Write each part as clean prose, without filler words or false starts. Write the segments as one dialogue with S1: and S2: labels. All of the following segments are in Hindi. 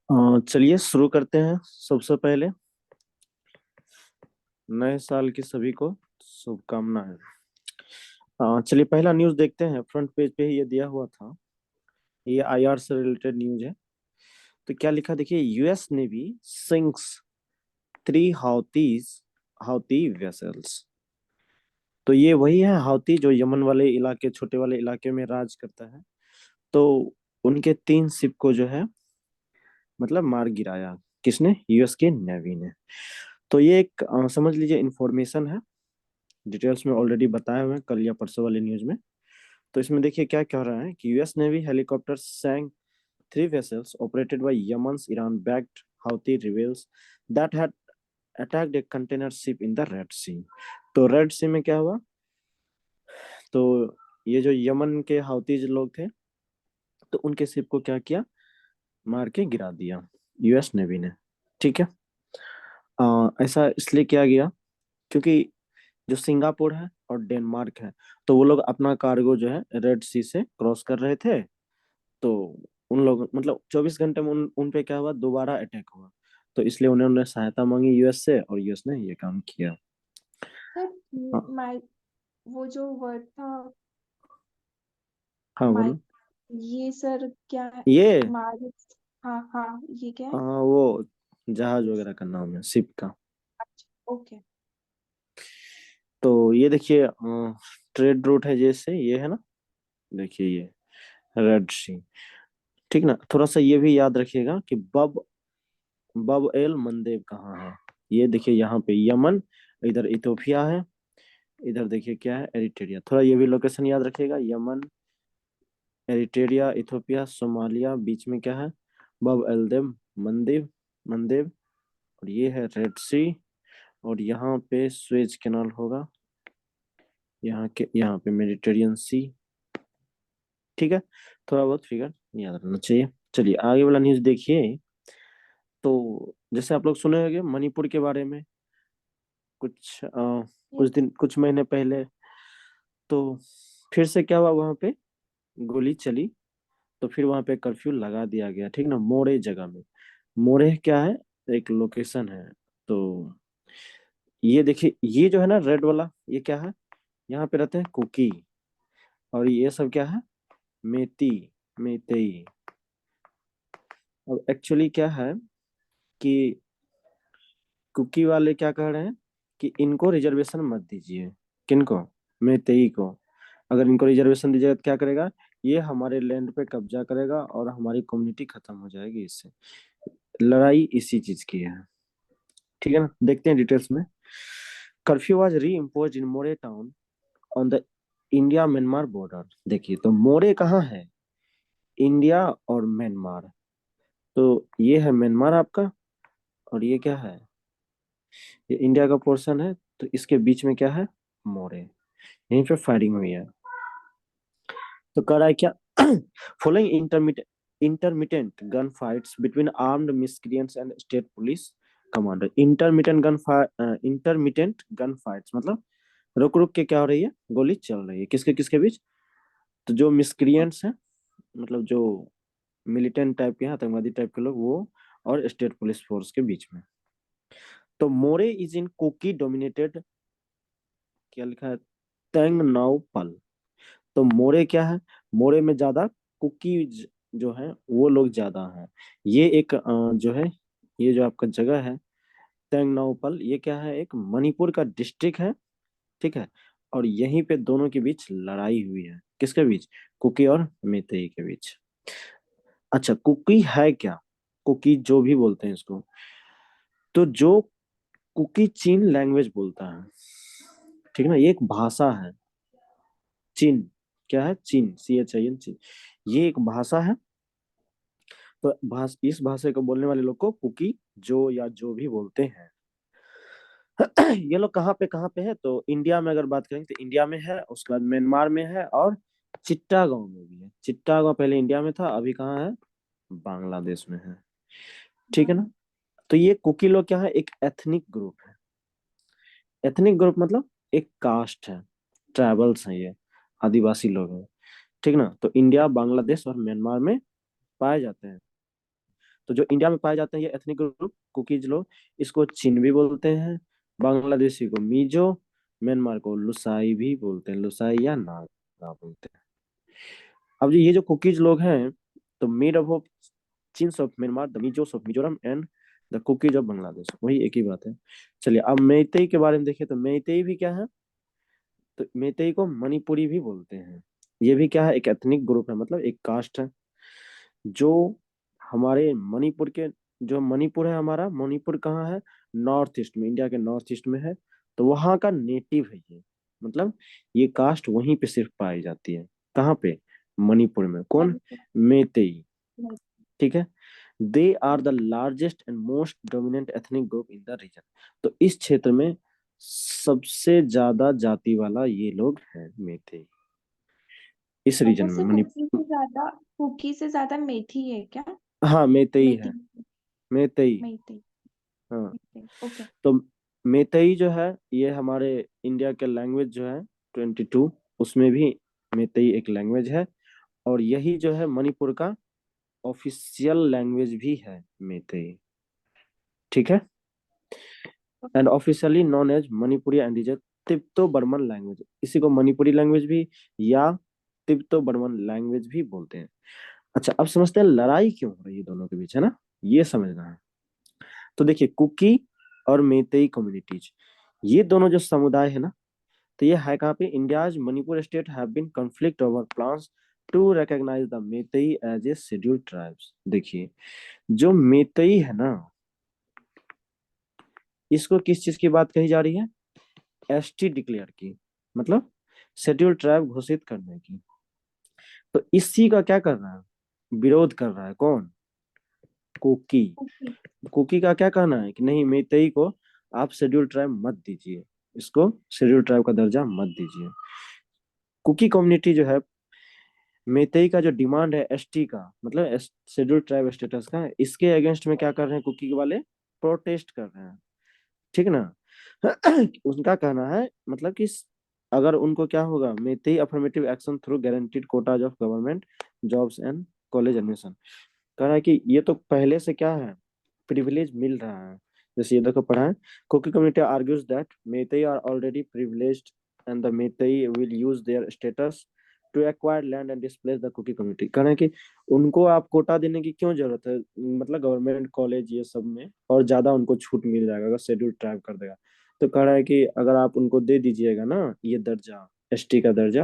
S1: चलिए शुरू करते हैं। सबसे पहले नए साल की सभी को शुभकामनाएं। चलिए पहला न्यूज़ देखते हैं। फ्रंट पेज पे ही ये दिया हुआ था। ये आईआर से रिलेटेड न्यूज़ है। तो क्या लिखा देखिए, US Navy sinks three Houthi vessels. तो ये वही है हाउती जो यमन वाले इलाके, छोटे वाले इलाके में राज करता है। तो उनके 3 शिप को जो है मतलब मार गिराया। किसने? यूएस के नेवी ने। तो ये एक समझ लीजिए इंफॉर्मेशन है। डिटेल्स में ऑलरेडी बताए हुए हैं कल या परसों वाले न्यूज में। तो इसमें देखिए क्या कह रहा है कि US Navy helicopter sank 3 vessels operated by Yemen's Iran-backed Houthi rebels that had attacked a container ship in the Red Sea। तो रेड सी में क्या हुआ? तो ये जो यमन के हाउतीज लोग थे, तो उनके शिप को क्या किया? मार के गिरा दिया यूएस नेवी ने। ठीक है। ऐसा इसलिए किया गया क्योंकि जो सिंगापुर है और डेनमार्क है, तो वो लोग अपना कार्गो जो है रेड सी से क्रॉस कर रहे थे। तो उन लोग मतलब 24 घंटे में उन पे क्या हुआ? दोबारा अटैक हुआ। तो इसलिए उन्होंने सहायता मांगी यूएस से और यूएस ने ये काम किया।
S2: सर,
S1: हाँ।
S2: माइ वो जो वर्ड था,
S1: हाँ
S2: माइ
S1: बोलो।
S2: ये सर क्या है?
S1: ये
S2: मारिस। हाँ हाँ, ये क्या है?
S1: वो जहाज वगैरह का नाम है, शिप का।
S2: अच्छा, ओके।
S1: तो ये देखिए ट्रेड रूट है जैसे ये है ना। देखिए ये रेड सी। ठीक ना। थोड़ा सा ये भी याद रखिएगा कि बब बब एल मंदेब कहाँ है। ये देखिए यहाँ पे यमन, इधर इथोपिया है, इधर देखिए क्या है? एरिट्रिया। थोड़ा ये भी लोकेशन याद रखिएगा। यमन, एरिट्रिया, इथोपिया, सोमालिया, बीच में क्या है? बब एल देब मंदेब मंदेब। और ये है रेड सी। और यहाँ पे स्वेज कैनाल होगा। यहाँ पे मेडिटेरियन सी। ठीक है। थोड़ा बहुत फिगर याद रखना चाहिए। चलिए आगे वाला न्यूज देखिए। तो जैसे आप लोग सुने होंगे मणिपुर के बारे में
S2: ये
S1: कुछ महीने पहले। तो फिर से क्या हुआ वहां पे? गोली चली। तो फिर वहां पे कर्फ्यू लगा दिया गया। ठीक ना। मोरे जगह में। मोरे क्या है? एक लोकेशन है। तो ये देखिए, ये जो है ना रेड वाला, ये क्या है? यहाँ पे रहते हैं कुकी। और ये सब क्या है? मेती, मेतेई। अब एक्चुअली क्या है कि कुकी वाले क्या कह रहे हैं कि इनको रिजर्वेशन मत दीजिए। किनको? मेतेई को। अगर इनको रिजर्वेशन दीजिएगा तो क्या करेगा? ये हमारे लैंड पे कब्जा करेगा और हमारी कम्युनिटी खत्म हो जाएगी इससे। लड़ाई इसी चीज की है। ठीक है ना। देखते हैं डिटेल्स में। कर्फ्यू वाज री impose in more town on the India Myanmar border. देखिए तो मोरे कहाँ है? इंडिया और म्यांमार। तो ये है म्यांमार आपका, और ये क्या है? ये इंडिया का पोर्शन है। तो इसके बीच में क्या है? मोरे। यहीं पे फायरिंग हुई है। तो कर रहा है क्या? Following intermittent gunfights between armed miscreants and state police commander। intermittent gunfights मतलब रुक रुक के क्या हो रही है? गोली चल रही है। किसके किसके बीच? तो जो मिसक्रिएंट्स हैं, मतलब जो मिलिटेंट टाइप के हैं, आतंकवादी टाइप के लोग, वो और स्टेट पुलिस फोर्स के बीच में। तो मोरे इज इन कुकी डोमिनेटेड, क्या लिखा है? तंग नाउ पल। तो मोरे क्या है? मोरे में ज्यादा कुकी जो है वो लोग ज्यादा हैं। ये एक जो है, ये जो आपका जगह है तेंगनाउपल, ये क्या है? एक मणिपुर का डिस्ट्रिक्ट है। ठीक है। और यहीं पे दोनों के बीच लड़ाई हुई है। किसके बीच? कुकी और मेतेई के बीच। अच्छा कुकी है क्या? कुकी जो भी बोलते हैं इसको। तो जो कुकी चीन लैंग्वेज बोलता है। ठीक है ना। ये एक भाषा है। चीन। क्या है? चीन, CHIN, चीन। ये एक भाषा है। तो इस भाषा को बोलने वाले लोग को कुकी जो या जो भी बोलते हैं। ये लोग कहाँ पे है? तो इंडिया में अगर बात करें तो इंडिया में है, उसके बाद म्यांमार में है, और चिट्टागांव में भी है। चिट्टागांव पहले इंडिया में था, अभी कहाँ है? बांग्लादेश में है। ठीक है ना। तो ये कुकी लोग क्या है? एक एथनिक ग्रुप है। एथनिक ग्रुप मतलब एक कास्ट है, ट्राइबल्स हैं ये, आदिवासी लोग हैं। ठीक ना। तो इंडिया, बांग्लादेश और म्यांमार में पाए जाते हैं। तो जो इंडिया में पाए जाते हैं ये एथनिक ग्रुप कुकीज लोग, इसको चिन भी बोलते हैं, बांग्लादेशी को मिजो, म्यांमार को लुसाई भी बोलते हैं, लुसाई या नागा बोलते हैं। अब ये जो कुकीज लोग हैं, तो made up of Chins of Myanmar, the Mizos of Mizoram and the Kukis of Bangladesh, वही एक ही बात है। चलिए अब मेइतेई के बारे में देखें, तो मेइतेई भी क्या है, तो मेइतेई को मणिपुरी भी बोलते हैं। ये भी क्या है, एक एथनिक ग्रुप है, मतलब एक कास्ट है, जो हमारे मणिपुर के, जो मणिपुर है हमारा, मणिपुर कहाँ है, नॉर्थ ईस्ट में, इंडिया के नॉर्थ ईस्ट में है। तो वहाँ का नेटिव है ये, मतलब ये कास्ट वहीं पे सिर्फ पाई जाती है, कहाँ पे, मणिपुर में। कौन,
S2: मणिपुर।
S1: मेतेई।
S2: नहीं।
S1: ठीक है। They are the largest and most dominant ethnic group in the region. तो इस क्षेत्र में सबसे ज्यादा जाति वाला ये लोग हैं, मेतेई, इस रीजन में
S2: वैसे
S1: मणिपुर।
S2: कुकी से ज्यादा मेथी है क्या?
S1: हाँ मेतेई
S2: मेथी।
S1: है, मेतेई।
S2: मेथी।
S1: हाँ।
S2: मेथी, ओके।
S1: तो मेतेई जो है ये हमारे इंडिया के लैंग्वेज जो है 22, उसमें भी मेतेई एक लैंग्वेज है, और यही जो है मणिपुर का ऑफिशियल लैंग्वेज भी है, मेतेई। ठीक है। And officially known as Manipuri and is Tibeto Burman language, इसी को मणिपुरी लैंग्वेज भी या तिब्तो बर्मन लैंग्वेज भी बोलते हैं। अच्छा अब समझते हैं लड़ाई क्यों हो रही है दोनों के बीच, है ना, ये समझना है। तो देखिए कुकी और मेतेई कम्युनिटीज, ये दोनों जो समुदाय है ना, तो ये है कहाँ पे, India's Manipur state have been conflict over plans to recognize the Meitei as a scheduled tribes. देखिए जो मेतेई है ना, इसको किस चीज की बात कही जा रही है, एसटी डिक्लेयर की, मतलब शेड्यूल्ड ट्राइब घोषित करने की। तो इसी का क्या कर रहा है, विरोध कर रहा है कौन, कुकी।
S2: कुकी।
S1: कुकी का क्या कहना है कि नहीं, मेतेई को आप शेड्यूल्ड ट्राइब मत दीजिए, इसको शेड्यूल्ड ट्राइब का दर्जा मत दीजिए। कुकी कम्युनिटी जो है, मेतेई का जो डिमांड है एसटी का, मतलब शेड्यूल्ड ट्राइब स्टेटस का, इसके अगेंस्ट में क्या कर रहे हैं कुकी वाले, प्रोटेस्ट कर रहे हैं। ठीक ना। उनका कहना है मतलब कि अगर उनको क्या होगा, Meitei affirmative action through guaranteed Kota's of government jobs and college admission, कह रहा है कि ये तो पहले से क्या है, प्रिविलेज मिल रहा है। जैसे ये देखो पढ़ा है, Kuki community argues that Meitei are already privileged and the Meitei will use their status to acquire land and displace the Kuki community. कह रहे हैं कि उनको आप कोटा देने की क्यों जरूरत है, मतलब गवर्नमेंट कॉलेज ये सब में और ज्यादा उनको छूट मिल जाएगा अगर शेड्यूल ट्राइब कर देगा। तो कह रहा है कि अगर आप उनको दे दीजिएगा ना ये दर्जा, एसटी का दर्जा,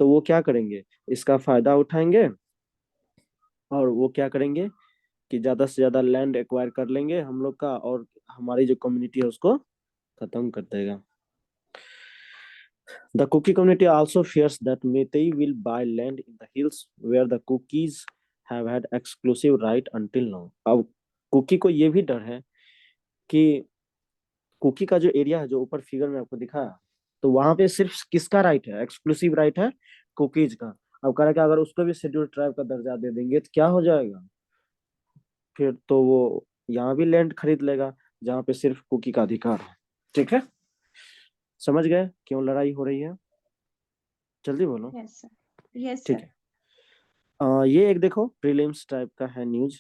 S1: तो वो क्या करेंगे, इसका फायदा उठाएंगे, और वो क्या करेंगे कि ज्यादा से ज्यादा लैंड एक्वायर कर लेंगे हम लोग का, और हमारी जो कम्युनिटी है उसको खत्म कर देगा। The Kuki community also fears that Meitei will buy land in the hills where the Kukis have had exclusive right until now. अब कुकी को ये भी डर है कि कुकी का जो एरिया है, जो ऊपर फिगर में आपको दिखा, तो वहां पे सिर्फ किसका राइट है, एक्सक्लूसिव राइट है, कुकीज का। अब कह रहा है कि अगर उसको भी शेड्यूल ट्राइब का दर्जा दे देंगे तो क्या हो जाएगा, फिर तो वो यहाँ भी लैंड खरीद लेगा जहाँ पे सिर्फ कुकी का अधिकार है। ठीक है, समझ गए क्यों लड़ाई हो रही है, जल्दी बोलो।
S2: Yes sir. यस
S1: ठीक
S2: सर।
S1: है। ये एक देखो प्रीलिम्स टाइप का है न्यूज,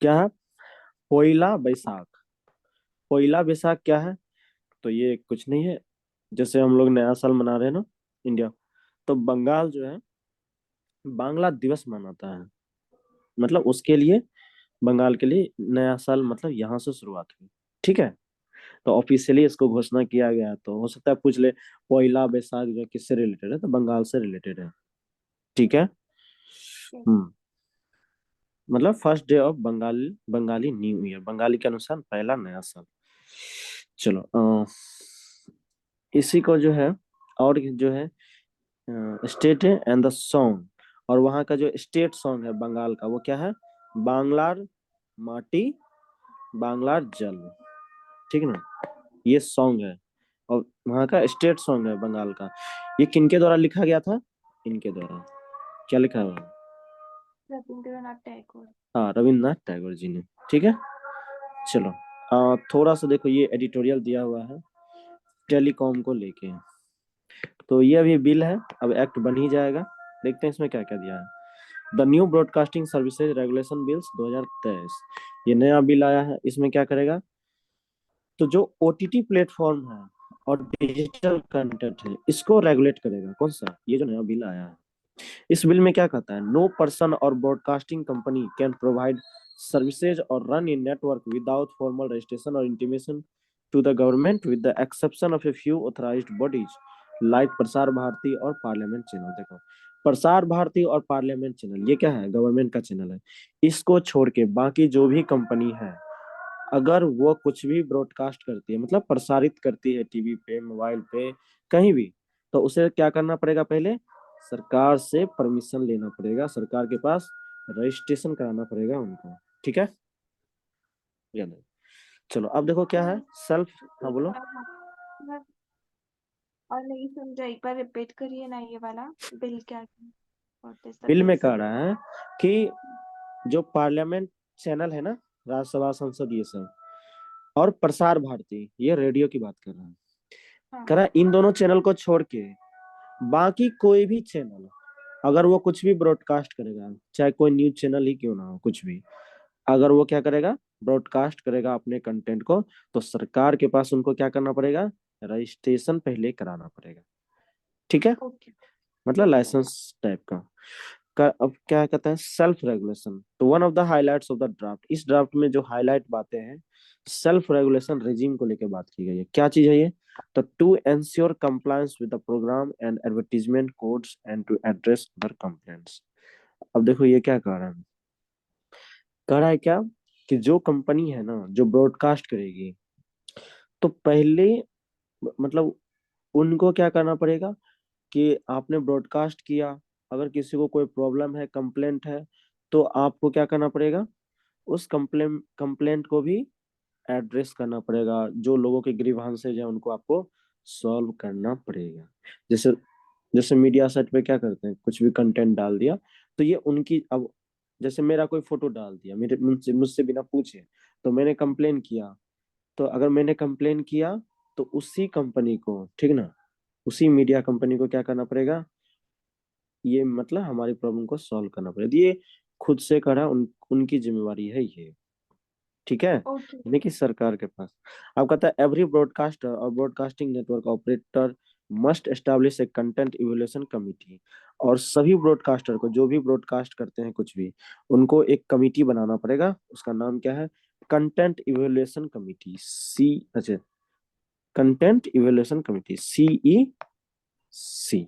S1: क्या है, पोइला बैसाख। पोइला बैसाख क्या है, तो ये कुछ नहीं है, जैसे हम लोग नया साल मना रहे हैं ना इंडिया, तो बंगाल जो है बांग्ला दिवस मनाता है, मतलब उसके लिए, बंगाल के लिए नया साल मतलब यहाँ से शुरुआत हुई। ठीक है। तो ऑफिशियली इसको घोषणा किया गया है, तो हो सकता है पूछ ले पोइला बैसाख जो किससे रिलेटेड है, तो बंगाल से रिलेटेड है। ठीक है। हम्म, मतलब first day of Bengali, Bengali new year, Bengali के अनुसार पहला नया साल। चलो इसी को जो है, और जो है स्टेट है एंड द सॉन्ग, और वहाँ का जो स्टेट सॉन्ग है बंगाल का वो क्या है, बांग्लार माटी बांग्लार जल। ठीक है ना, ये सॉन्ग है, और वहाँ का स्टेट सॉन्ग है बंगाल का। ये किनके द्वारा लिखा गया था, इनके द्वारा, क्या लिखा है,
S2: रविंद्रनाथ टैगोर।
S1: हाँ रविन्द्रनाथ टैगोर जी ने। ठीक है। चलो थोड़ा सा देखो ये एडिटोरियल दिया हुआ है टेलीकॉम को लेके, तो ये अभी बिल है, अब एक्ट बन ही जाएगा, देखते हैं इसमें क्या क्या दिया है। The new broadcasting services regulation bills 2023, ये नया बिल आया है। इसमें क्या करेगा, तो जो ओटीटी प्लेटफॉर्म है और डिजिटल कंटेंट है इसको रेगुलेट करेगा। कौन सा, ये जो नया बिल आया है। इस बिल में क्या कहता है, नो पर्सन और broadcasting company can provide services और run in network without formal registration और intimation to the government with the exception of a few authorised bodies like Prasar Bharati और पार्लियामेंट चैनल। देखो, प्रसार भारती और पार्लियामेंट चैनल ये क्या है, गवर्नमेंट का चैनल है। इसको छोड़ के बाकी जो भी कंपनी है, अगर वो कुछ भी ब्रॉडकास्ट करती है, मतलब प्रसारित करती है टीवी पे, मोबाइल पे, कहीं भी, तो उसे क्या करना पड़ेगा, पहले सरकार से परमिशन लेना पड़ेगा, सरकार के पास रजिस्ट्रेशन कराना पड़ेगा उनको। ठीक है, याद है। चलो अब देखो क्या है, सेल्फ। हाँ
S2: एक
S1: बोलो।
S2: बार मैं और नहीं समझा, एक बार रिपीट करिए ना ये वाला बिल क्या है, व्हाट इज द
S1: बिल में
S2: बिल्स।
S1: कह रहा है कि जो पार्लियामेंट चैनल है ना, राज्यसभा संसद ये सब, और प्रसार भारती, ये रेडियो की बात कर रहा है,
S2: हाँ।
S1: कह रहा है इन दोनों चैनल को छोड़ के बाकी कोई भी चैनल अगर वो कुछ भी ब्रॉडकास्ट करेगा, चाहे कोई न्यूज चैनल ही क्यों ना हो, कुछ भी, अगर वो क्या करेगा, ब्रॉडकास्ट करेगा अपने कंटेंट को, तो सरकार के पास उनको क्या करना पड़ेगा, रजिस्ट्रेशन पहले कराना पड़ेगा। ठीक है,
S2: ओके।
S1: मतलब
S2: ठीक है।
S1: लाइसेंस टाइप का अब क्या कहता है, सेल्फ रेगुलेशन। तो one of the highlights of the draft, इस ड्राफ्ट में जो हाईलाइट बातें हैं, सेल्फ रेगुलेशन रेजिम को लेकर बात की गई है। क्या चीज है ये, तो to ensure compliance with the programme and advertisement codes and to address other complaints. अब देखो ये क्या कह रहा है, कह रहा है क्या, कि जो कंपनी है ना जो ब्रॉडकास्ट करेगी, तो पहले मतलब उनको क्या करना पड़ेगा, कि आपने ब्रॉडकास्ट किया, अगर किसी को कोई प्रॉब्लम है, कंप्लेंट है, तो आपको क्या करना पड़ेगा, उस कंप्लेंट को भी एड्रेस करना पड़ेगा। जो लोगों के ग्रीवांसेज है उनको आपको सॉल्व करना पड़ेगा। जैसे जैसे मीडिया साइट पे क्या करते हैं, कुछ भी कंटेंट डाल दिया, तो ये उनकी, अब जैसे मेरा कोई फोटो डाल दिया, मेरे मुझसे मुझसे बिना पूछे, तो मैंने कंप्लेन किया, तो अगर मैंने कंप्लेन किया, तो उसी कंपनी को, ठीक ना, उसी मीडिया कंपनी को क्या करना पड़ेगा, ये मतलब हमारी प्रॉब्लम को सॉल्व करना पड़ेगा। ये खुद से करा, उनकी जिम्मेवारी है ये। ठीक है,
S2: ओके।
S1: यानी कि सरकार के पास। अब कहता है एवरी ब्रॉडकास्टर और broadcasting network operator must establish a content evaluation committee. और सभी ब्रॉडकास्टर को, जो भी ब्रॉडकास्ट करते हैं कुछ भी, उनको एक कमिटी बनाना पड़ेगा। उसका नाम क्या है, कंटेंट इवैल्यूएशन कमिटी, सी, अच्छा, कंटेंट इवैल्यूएशन कमिटी, CEC।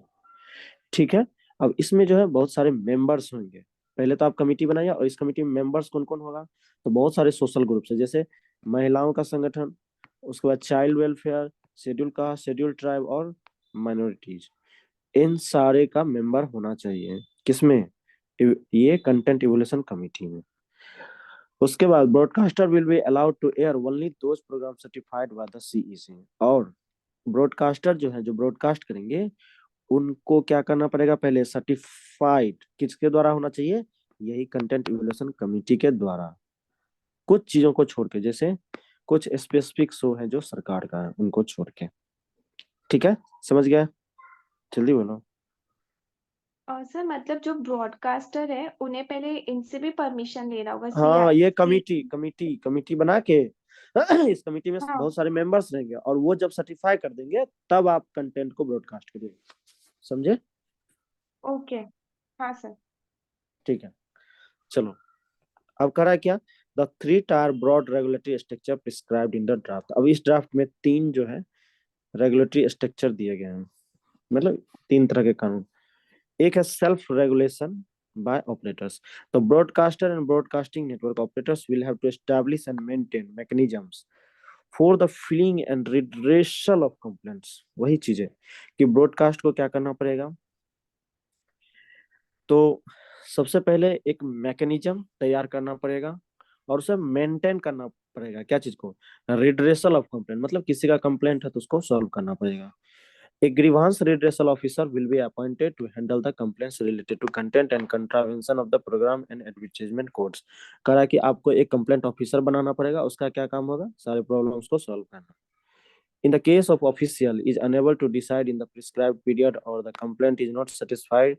S1: ठीक है, अब इसमें जो है बहुत सारे मेंबर्स होंगे। पहले तो आप कमेटी बनाइए, और इस कमेटी में मेंबर्स कौन कौन होगा, तो बहुत सारे सोशल ग्रुप्स है, जैसे महिलाओं का संगठन, उसके बाद child welfare, schedule caste, schedule tribe और माइनॉरिटीज, इन सारे का मेंबर होना चाहिए किसमें, ये कंटेंट इवोल्यूशन कमेटी में। उसके बाद broadcaster will be allowed to air only those programme certified by the CEC। और ब्रॉडकास्टर जो है, जो ब्रॉडकास्ट करेंगे, उनको क्या करना पड़ेगा, पहले सर्टिफाइड किसके द्वारा होना चाहिए, यही कंटेंट इवैल्यूएशन कमेटी के द्वारा। कुछ चीजों को छोड़ के, जैसे कुछ स्पेसिफिक शो है जो सरकार का है, उनको छोड़ के। ठीक है, समझ गया, जल्दी बोलो।
S2: और सर मतलब जो ब्रॉडकास्टर है उन्हें पहले इनसे भी परमिशन लेना होगा, सी
S1: हाँ, ये
S2: सी।
S1: कमेटी कमेटी कमेटी बना के इस कमेटी में
S2: हाँ।
S1: बहुत सारे मेंबर्स रहेंगे, और वो जब सर्टिफाई कर देंगे तब आप कंटेंट को ब्रॉडकास्ट करिए। समझे।
S2: ओके। हाँ सर।
S1: ठीक है, चलो अब करा क्या, the three tier broad regulatory structure prescribed in the draft. अब इस ड्राफ्ट में तीन जो है रेगुलेटरी स्ट्रक्चर दिए गए हैं, मतलब तीन तरह के कानून। एक है सेल्फ रेगुलेशन बाय ऑपरेटर्स। तो broadcaster and broadcasting network operators will have to establish and maintain mechanisms for the filing and redressal of complaints. वही चीज है कि ब्रॉडकास्ट को क्या करना पड़ेगा, तो सबसे पहले एक मैकेनिज्म तैयार करना पड़ेगा, और उसे मेंटेन करना पड़ेगा। क्या चीज को, रिड्रेसल ऑफ कंप्लेंट, मतलब किसी का कंप्लेंट है तो उसको सॉल्व करना पड़ेगा। A grievance redressal officer will be appointed to handle the complaints related to content and contravention of the program and advertisement codes। कहा कि आपको एक कंप्लेंट ऑफिसर बनाना पड़ेगा, उसका क्या काम होगा, सारे प्रॉब्लम्स को सॉल्व करना। In the case of official is unable to decide in the prescribed period or the complaint is not satisfied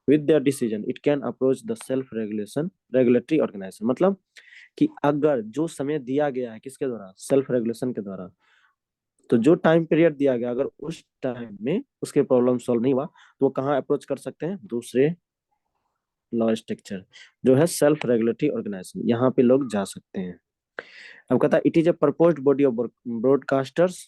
S1: with their decision it can approach the self regulatory organization। मतलब कि अगर जो समय दिया गया है किसके द्वारा, सेल्फ रेगुलेशन के द्वारा, तो जो टाइम पीरियड दिया गया अगर उस टाइम में उसके प्रॉब्लम सॉल्व नहीं हुआ तो वो कहाँ अप्रोच कर सकते हैं, दूसरे लॉ स्ट्रक्चर जो है सेल्फ रेगुलेटरी ऑर्गेनाइजेशन, यहाँ पे लोग जा सकते हैं। अब कहता है it is a proposed body of broadcasters,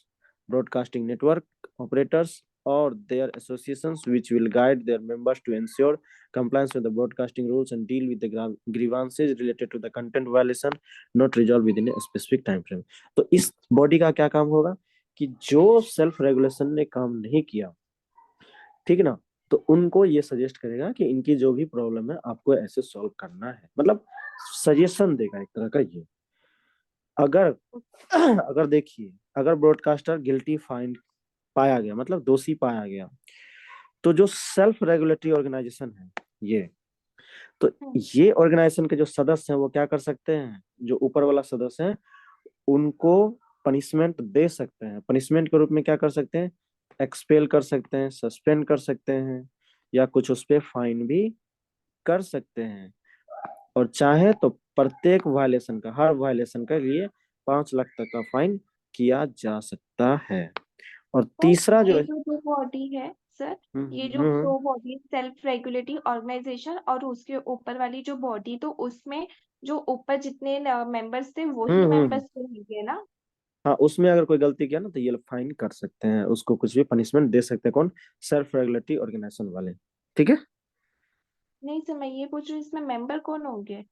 S1: broadcasting network operators or their associations which will guide their members to ensure compliance with the broadcasting rules and deal with the grievances related to the content violation not resolved within a specific time frame। तो इस बॉडी का क्या काम होगा कि जो सेल्फ रेगुलेशन ने काम नहीं किया, ठीक है ना, तो उनको ये सजेस्ट करेगा कि इनकी जो भी प्रॉब्लम है आपको ऐसे सॉल्व करना है, मतलब सजेशन देगा एक तरह का ये। अगर अगर देखिए अगर ब्रॉडकास्टर गिल्टी फाइंड पाया गया, मतलब दोषी पाया गया, तो जो सेल्फ रेगुलेटरी ऑर्गेनाइजेशन है ये, तो ये ऑर्गेनाइजेशन के जो सदस्य हैं वो क्या कर सकते हैं, जो ऊपर वाला सदस्य है उनको पनिशमेंट दे सकते हैं। पनिशमेंट के रूप में क्या कर सकते हैं, एक्सपेल कर सकते हैं, सस्पेंड कर सकते हैं, या कुछ उस पर फाइन भी कर सकते हैं। और चाहे तो प्रत्येक वायलेशन का, हर वायलेशन के लिए 5 लाख तक का फाइन किया जा सकता है। और
S2: तो
S1: तीसरा जो
S2: ये
S1: है,
S2: जो दो बॉडी है सर, ये जो
S1: हम्म,
S2: दो बॉडी सेल्फ रेगुलेटरी ऑर्गेनाइजेशन और उसके ऊपर वाली जो बॉडी, तो उसमें जो ऊपर जितने मेंबर्स थे वही
S1: हम्म,
S2: मेंबर्स रहेंगे ना?
S1: हाँ उसमें अगर कोई गलती किया ना तो ये लोग फाइन कर सकते हैं, उसको कुछ भी पनिशमेंट दे सकते हैं। कौन, सेल्फ रेगुलेटरी ऑर्गेनाइजेशन वाले, ठीक है।
S2: नहीं सर, मैं ये पूछ रही हूँ इसमें मेंबर कौन होंगे?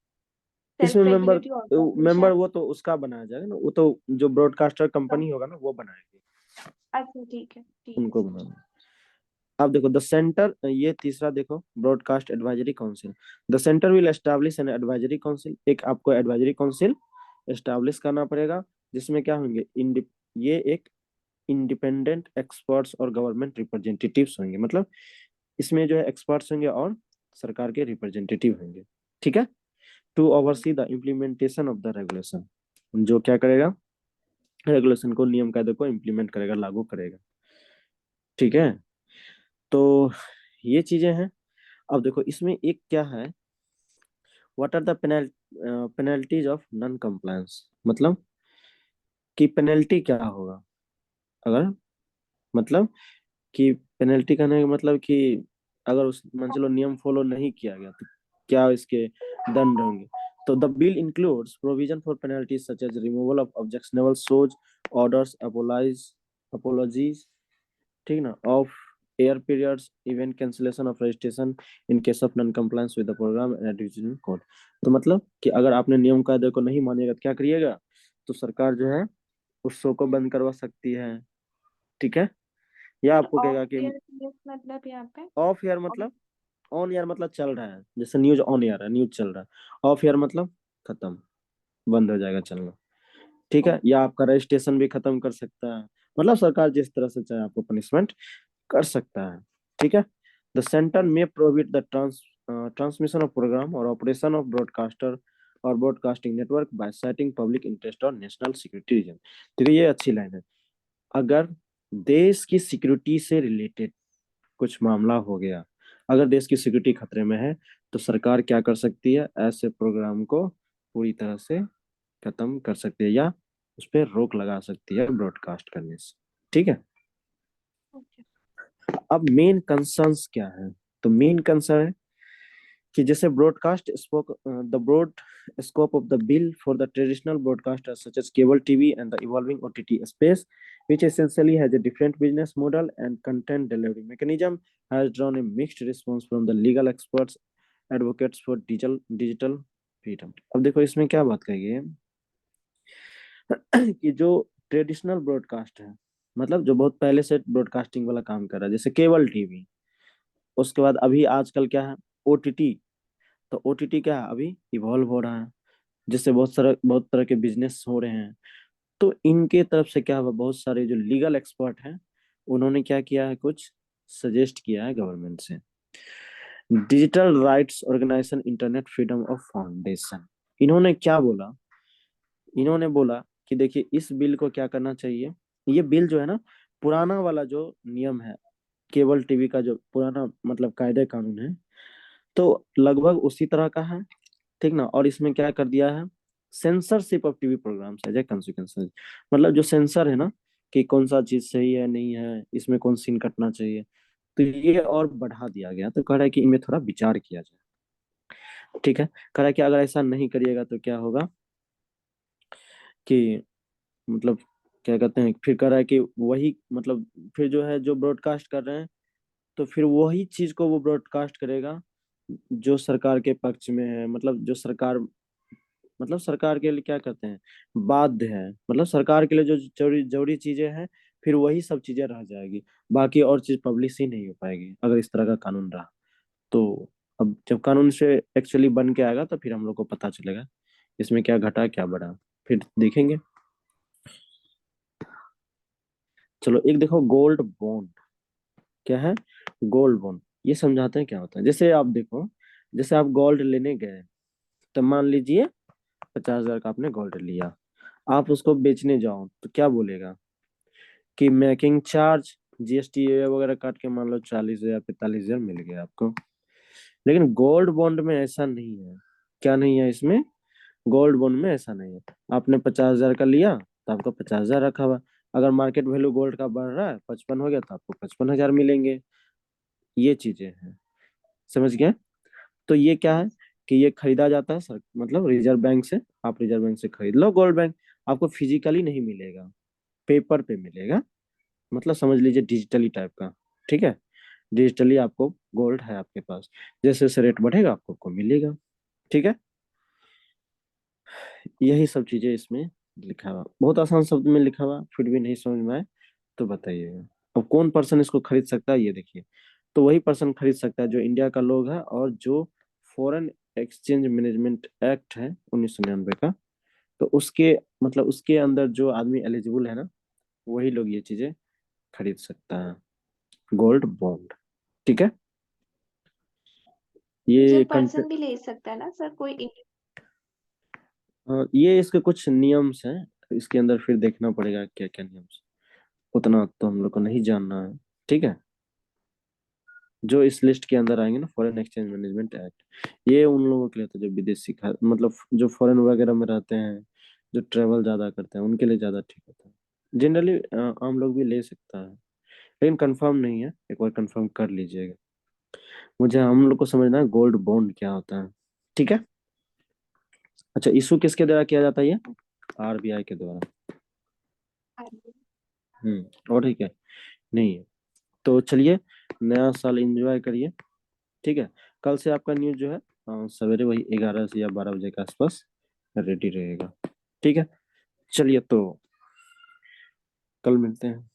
S1: इसमें
S2: self
S1: member,
S2: regulatory
S1: member
S2: organization.
S1: वो तो उसका बनाया जाएगा ना, वो तो जो ब्रॉडकास्टर कंपनी होगा ना वो बनाएगी,
S2: अच्छा ठीक है
S1: उनको
S2: सर।
S1: बनाना। अब देखो द सेंटर, ये तीसरा देखो, broadcast advisory council. The centre will establish an advisory council, एक आपको एडवाइजरी काउंसिल एस्टैब्लिश करना पड़ेगा, जिसमें क्या होंगे, ये एक इंडिपेंडेंट एक्सपर्ट्स और गवर्नमेंट रिप्रेजेंटेटिव्स होंगे। मतलब इसमें जो है एक्सपर्ट्स होंगे और सरकार के रिप्रेजेंटेटिव होंगे, ठीक है। To oversee the implementation of the regulation, जो क्या करेगा, रेगुलेशन को, नियम कायदे को इम्प्लीमेंट करेगा, लागू करेगा, ठीक है। तो ये चीजें हैं। अब देखो इसमें एक क्या है, what are the penalties of non compliance, मतलब कि पेनल्टी क्या होगा अगर, मतलब कि पेनल्टी करने का मतलब कि अगर उस मान चलो नियम फॉलो नहीं किया गया तो क्या इसके दंड होंगे। तो the bill includes provision for penalties such as removal of objectionable shows, orders, apologies, ठीक ना, off air periods, event cancellation of registration in case of non compliance with the programme and एडविजन कोड। तो मतलब कि अगर आपने नियम कायदे को नहीं मानेगा तो क्या करिएगा, तो सरकार जो है उस शो को बंद करवा सकती है, ठीक है। या
S2: सर
S1: आपको
S2: ऑफ
S1: कहेगा कि
S2: एयर मतलब यहाँ पे?
S1: ऑफ ईयर मतलब, ऑन ईयर मतलब चल रहा है, जैसे न्यूज ऑन ईयर है, न्यूज चल रहा है, ऑफ ईयर मतलब खत्म, बंद हो जाएगा चलना, ठीक है। या आपका रजिस्ट्रेशन भी खत्म कर सकता है, मतलब सरकार जिस तरह से चाहे आपको पनिशमेंट कर सकता है, ठीक है। The centre may prohibit the transmission of programme और ऑपरेशन ऑफ ब्रॉडकास्टर और broadcasting network by citing public interest और नेशनल सिक्योरिटी रीजन। तो ये अच्छी लाइन है, अगर देश की सिक्योरिटी से रिलेटेड कुछ मामला हो गया, अगर देश की सिक्योरिटी खतरे में है, तो सरकार क्या कर सकती है, ऐसे प्रोग्राम को पूरी तरह से खत्म कर सकती है या उस पर रोक लगा सकती है ब्रॉडकास्ट करने से, ठीक है।
S2: ओके।
S1: अब मेन कंसर्न्स क्या है, तो मेन कंसर्न है कि जैसे broadcast spoke the broad scope of the bill for the traditional broadcasters such as cable TV and the evolving OTT space, which essentially has a different business model and content delivery mechanism, has drawn a mixed response from the legal experts, advocates for digital freedom। अब देखो इसमें क्या बात कही है कि जो ट्रेडिशनल ब्रॉडकास्ट है, मतलब जो बहुत पहले से ब्रॉडकास्टिंग वाला काम कर रहा है, जैसे केबल टीवी, उसके बाद अभी आजकल क्या है, ओटीटी। तो ओटीटी क्या है, अभी इवॉल्व हो रहा है, जिससे बहुत तरह के बिजनेस हो रहे हैं। तो इनके तरफ से क्या हुआ, बहुत सारे जो लीगल एक्सपर्ट हैं उन्होंने क्या किया है, कुछ सजेस्ट किया है गवर्नमेंट से। Digital rights organization internet freedom of foundation, इन्होंने क्या बोला, इन्होंने बोला कि देखिए इस बिल को क्या करना चाहिए, ये बिल जो है ना, पुराना वाला जो नियम है, केबल टीवी का जो पुराना मतलब कायदे कानून है, तो लगभग उसी तरह का है, ठीक ना। और इसमें क्या कर दिया है, censorship of TV programmes as a consequence. मतलब जो सेंसर है ना, कि कौन सा चीज सही है नहीं है, इसमें कौन सीन कटना चाहिए, तो ये और बढ़ा दिया गया। तो कह रहा है कि इनमें थोड़ा विचार किया जाए, ठीक है। कह रहा है कि अगर ऐसा नहीं करिएगा तो क्या होगा कि मतलब क्या कहते हैं, फिर कह रहा है कि वही मतलब फिर जो है जो ब्रॉडकास्ट कर रहे हैं, तो फिर वही चीज को वो ब्रॉडकास्ट करेगा जो सरकार के पक्ष में है। मतलब जो सरकार, मतलब सरकार के लिए क्या कहते हैं, बाध्य है। मतलब सरकार के लिए जो जरूरी जरूरी चीजें हैं, फिर वही सब चीजें रह जाएगी, बाकी और चीज पब्लिश ही नहीं हो पाएगी अगर इस तरह का कानून रहा तो। अब जब कानून से एक्चुअली बन के आएगा तो फिर हम लोग को पता चलेगा इसमें क्या घटा क्या बढ़ा, फिर देखेंगे। चलो एक देखो, गोल्ड बॉन्ड क्या है। गोल्ड बॉन्ड ये समझाते हैं क्या होता है। जैसे आप देखो, जैसे आप गोल्ड लेने गए, तो मान लीजिए 50,000 का आपने गोल्ड लिया, आप उसको बेचने जाओ तो क्या बोलेगा कि मेकिंग चार्ज, जीएसटी वगैरह काट के मान लो 40,000 45,000 मिल गया आपको। लेकिन गोल्ड बॉन्ड में ऐसा नहीं है। क्या नहीं है इसमें, गोल्ड बॉन्ड में ऐसा नहीं है। आपने 50,000 का लिया तो आपको 50,000 रखा हुआ। अगर मार्केट वैल्यू गोल्ड का बढ़ रहा है, 55 हो गया, तो आपको 55,000 मिलेंगे। ये चीजें हैं, समझ गए। तो ये क्या है कि ये खरीदा जाता है सर, मतलब रिजर्व बैंक से। आप रिजर्व बैंक से खरीद लो गोल्ड बैंक, आपको फिजिकली नहीं मिलेगा, पेपर पे मिलेगा। मतलब समझ लीजिए डिजिटली टाइप का, ठीक है। डिजिटली आपको गोल्ड है आपके पास, जैसे जैसे रेट बढ़ेगा आपको मिलेगा, ठीक है। यही सब चीजें इसमें लिखा हुआ, बहुत आसान शब्द में लिखा हुआ, फिर भी नहीं समझ में आए तो बताइएगा। अब कौन पर्सन इसको खरीद सकता है ये देखिए। तो वही पर्सन खरीद सकता है जो इंडिया का लोग है, और जो फॉरेन एक्सचेंज मैनेजमेंट एक्ट है 1999 का, तो उसके मतलब उसके अंदर जो आदमी एलिजिबल है ना, वही लोग ये चीजें खरीद सकता है, गोल्ड बॉन्ड, ठीक है। ये
S2: इंडिविजुअल पर्सन भी ले सकता है ना सर, कोई
S1: ये इसके कुछ नियम्स हैं, इसके अंदर फिर देखना पड़ेगा क्या क्या नियम्स, उतना तो हम लोग को नहीं जानना है, ठीक है। जो इस लिस्ट के अंदर आएंगे ना, फॉरेन एक्सचेंज मैनेजमेंट एक्ट, ये उन लोगों के लिए होता है जो विदेशी मतलब जो फॉरेन वगैरह में रहते हैं, जो ट्रेवल ज्यादा करते हैं, उनके लिए ज्यादा ठीक होता है। जनरली आम लोग भी ले सकता है, लेकिन कंफर्म नहीं है, एक बार कंफर्म कर लीजिएगा। मुझे हम लोग को समझना है गोल्ड बॉन्ड क्या होता है, ठीक है। अच्छा, इशू किसके द्वारा किया जाता है ये, आरबीआई के द्वारा। और ठीक है, नहीं है। तो चलिए, नया साल एंजॉय करिए, ठीक है। कल से आपका न्यूज जो है सवेरे वही 11 से या 12 बजे के आसपास रेडी रहेगा, ठीक है। चलिए तो कल मिलते हैं।